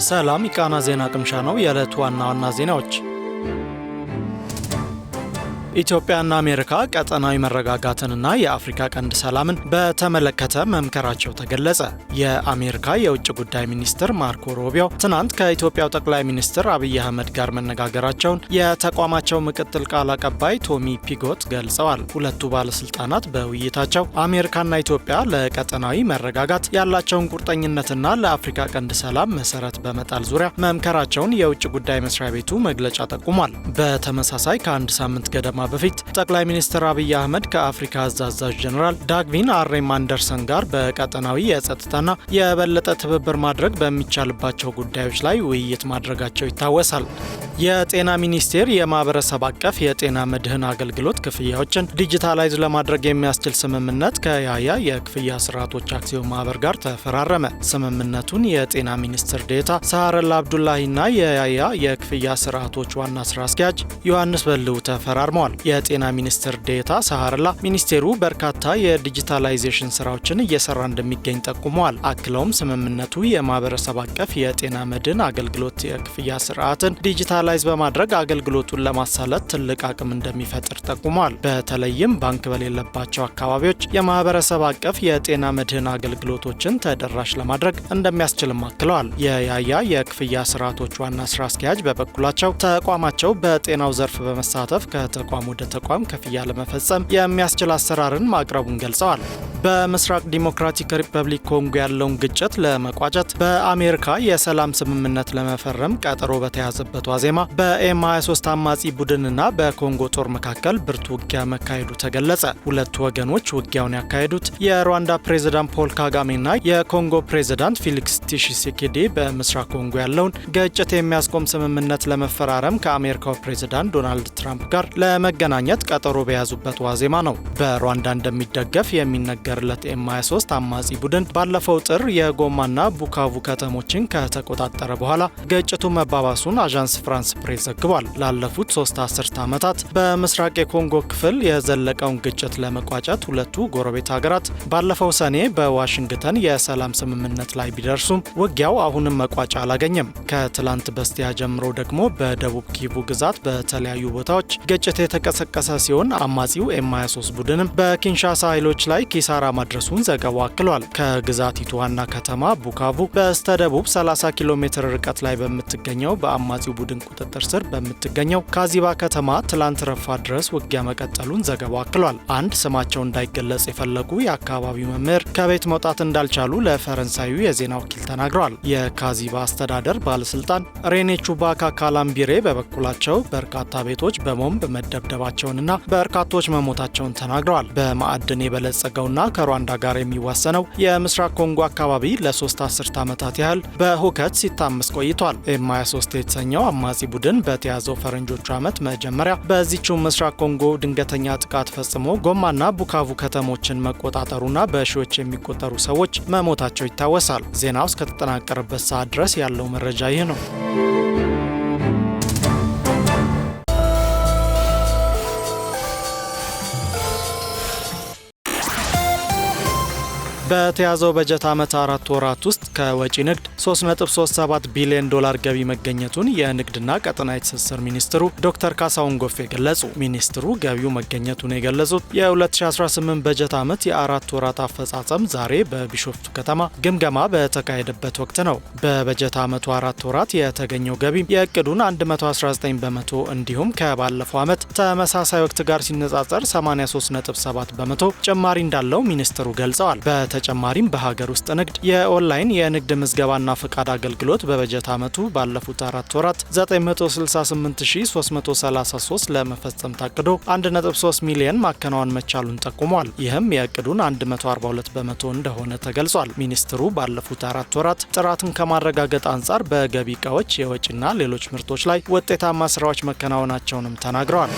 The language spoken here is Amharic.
ሰላም የቃና ዜና ቅምሻ ነው። የዕለቱ ዋና ዋና ዜናዎች ኢትዮጵያና አሜሪካ ቀጠናዊ መረጋጋትንና የአፍሪካ ቀንድ ሰላምን በተመለከተ መምከራቸው ተገለጸ። የአሜሪካ የውጭ ጉዳይ ሚኒስትር ማርኮ ሩቢዮ ትናንት ከኢትዮጵያው ጠቅላይ ሚኒስትር አብይ አህመድ ጋር መነጋገራቸውን የተቋማቸው ምክትል ቃል አቀባይ ቶሚ ፒጎት ገልጸዋል። ሁለቱ ባለስልጣናት በውይይታቸው አሜሪካና ኢትዮጵያ ለቀጠናዊ መረጋጋት ያላቸውን ቁርጠኝነትና ለአፍሪካ ቀንድ ሰላም መሰረት በመጣል ዙሪያ መምከራቸውን የውጭ ጉዳይ መስሪያ ቤቱ መግለጫ ጠቁሟል። በተመሳሳይ ከአንድ ሳምንት ገደማ በፊት ጠቅላይ ሚኒስትር አብይ አህመድ ከአፍሪካ አዛዥ ጀነራል ዳግቪን አሬም አንደርሰን ጋር በቀጠናዊ የጸጥታና የበለጠ ትብብር ማድረግ በሚቻልባቸው ጉዳዮች ላይ ውይይት ማድረጋቸው ይታወሳል። የጤና ሚኒስቴር የማህበረሰብ አቀፍ የጤና መድህን አገልግሎት ክፍያዎችን ዲጂታላይዝ ለማድረግ የሚያስችል ስምምነት ከያያ የክፍያ ስርዓቶች አክሲዮን ማህበር ጋር ተፈራረመ። ስምምነቱን የጤና ሚኒስትር ዴኤታ ሳህረላ አብዱላሂና የያያ የክፍያ ስርዓቶች ዋና ስራ አስኪያጅ ዮሐንስ በልው ተፈራርመዋል። የጤና ሚኒስትር ዴኤታ ሳህረላ ሚኒስቴሩ በርካታ የዲጂታላይዜሽን ስራዎችን እየሰራ እንደሚገኝ ጠቁመዋል። አክለውም ስምምነቱ የማህበረሰብ አቀፍ የጤና መድህን አገልግሎት የክፍያ ስርዓትን ዲጂታላይዝ በማድረግ አገልግሎቱን ለማሳለጥ ትልቅ አቅም እንደሚፈጥር ጠቁመዋል። በተለይም ባንክ በሌለባቸው አካባቢዎች የማህበረሰብ አቀፍ የጤና መድህን አገልግሎቶችን ተደራሽ ለማድረግ እንደሚያስችልም አክለዋል። የያያ የክፍያ ስርዓቶች ዋና ስራ አስኪያጅ በበኩላቸው ተቋማቸው በጤናው ዘርፍ በመሳተፍ ከተቋም ወደ ተቋም ክፍያ ለመፈጸም የሚያስችል አሰራርን ማቅረቡን ገልጸዋል። በምስራቅ ዲሞክራቲክ ሪፐብሊክ ኮንጎ ያለውን ግጭት ለመቋጨት በአሜሪካ የሰላም ስምምነት ለመፈረም ቀጠሮ በተያዘበት ዋዜማ በኤም23 አማጺ ቡድንና በኮንጎ ጦር መካከል ብርቱ ውጊያ መካሄዱ ተገለጸ። ሁለቱ ወገኖች ውጊያውን ያካሄዱት የሩዋንዳ ፕሬዝዳንት ፖል ካጋሜና የኮንጎ ፕሬዝዳንት ፌሊክስ ቲሺሴኬዲ በምስራቅ ኮንጎ ያለውን ግጭት የሚያስቆም ስምምነት ለመፈራረም ከአሜሪካው ፕሬዝዳንት ዶናልድ ትራምፕ ጋር ለመገናኘት ቀጠሮ በያዙበት ዋዜማ ነው። በሩዋንዳ እንደሚደገፍ የሚነገርለት ኤም23 አማጺ ቡድን ባለፈው ጥር የጎማና ቡካቩ ከተሞችን ከተቆጣጠረ በኋላ ግጭቱ መባባሱን አዣንስ ፍራንስ ፕሬስ ዘግቧል። ላለፉት 3 አስርት ዓመታት በምስራቅ የኮንጎ ክፍል የዘለቀውን ግጭት ለመቋጨት ሁለቱ ጎረቤት ሀገራት ባለፈው ሰኔ በዋሽንግተን የሰላም ስምምነት ላይ ቢደርሱም ውጊያው አሁንም መቋጫ አላገኘም። ከትላንት በስቲያ ጀምሮ ደግሞ በደቡብ ኪቩ ግዛት በተለያዩ ቦታዎች ግጭት የተቀሰቀሰ ሲሆን አማጺው ኤም23 ቡድንም በኪንሻሳ ኃይሎች ላይ ኪሳራ ማድረሱን ዘገባው አክሏል። ከግዛቲቱ ዋና ከተማ ቡካቩ በስተደቡብ 30 ኪሎ ሜትር ርቀት ላይ በምትገኘው በአማጺው ቡድን ቁጥጥር ስር በምትገኘው ካዚባ ከተማ ትላንት ረፋድ ድረስ ውጊያ መቀጠሉን ዘገባው አክሏል። አንድ ስማቸው እንዳይገለጽ የፈለጉ የአካባቢው መምህር ከቤት መውጣት እንዳልቻሉ ለፈረንሳዩ የዜና ወኪል ተናግረዋል። የካዚባ አስተዳደር ባለስልጣን ሬኔ ቹባካ ካላምቢሬ በበኩላቸው በርካታ ቤቶች በቦምብ መደብደባቸውንና በርካቶች መሞታቸውን ተናግረዋል። በማዕድን የበለጸገውና ከሩዋንዳ ጋር የሚዋሰነው የምስራቅ ኮንጎ አካባቢ ለ3 አስርት ዓመታት ያህል በሁከት ሲታመስ ቆይቷል። ኤም23 የተሰኘው አማጺ ቡድን በተያዘው ፈረንጆቹ ዓመት መጀመሪያ በዚችው ምስራቅ ኮንጎ ድንገተኛ ጥቃት ፈጽሞ ጎማና ቡካቩ ከተሞችን መቆጣጠሩና በሺዎች የሚቆጠሩ ሰዎች መሞታቸው ይታወሳል። ዜናው እስከተጠናቀረበት ሰዓት ድረስ ያለው መረጃ ይህ ነው። በተያዘው በጀት ዓመት 4 ወራት ውስጥ ከወጪ ንግድ $3.37 ቢሊዮን ገቢ መገኘቱን የንግድና ቀጠናዊ ትስስር ሚኒስትሩ ዶክተር ካሳሁን ጎፌ ገለጹ። ሚኒስትሩ ገቢው መገኘቱን የገለጹት የ2018 በጀት ዓመት የ4 ወራት አፈጻጸም ዛሬ በቢሾፍቱ ከተማ ግምገማ በተካሄደበት ወቅት ነው። በበጀት ዓመቱ 4 ወራት የተገኘው ገቢ የእቅዱን 119 በመቶ እንዲሁም ከባለፈው ዓመት ተመሳሳይ ወቅት ጋር ሲነጻጸር 83.7 በመቶ ጭማሪ እንዳለው ሚኒስትሩ ገልጸዋል። በተጨማሪም በሀገር ውስጥ ንግድ የኦንላይን የንግድ ምዝገባና ፈቃድ አገልግሎት በበጀት ዓመቱ ባለፉት 4 ወራት 968333 ለመፈጸም ታቅዶ 1.3 ሚሊዮን ማከናወን መቻሉን ጠቁሟል። ይህም የእቅዱን 142 በመቶ እንደሆነ ተገልጿል። ሚኒስትሩ ባለፉት 4 ወራት ጥራትን ከማረጋገጥ አንጻር በገቢ ዕቃዎች፣ የወጪና ሌሎች ምርቶች ላይ ውጤታማ ስራዎች መከናወናቸውንም ተናግረዋል።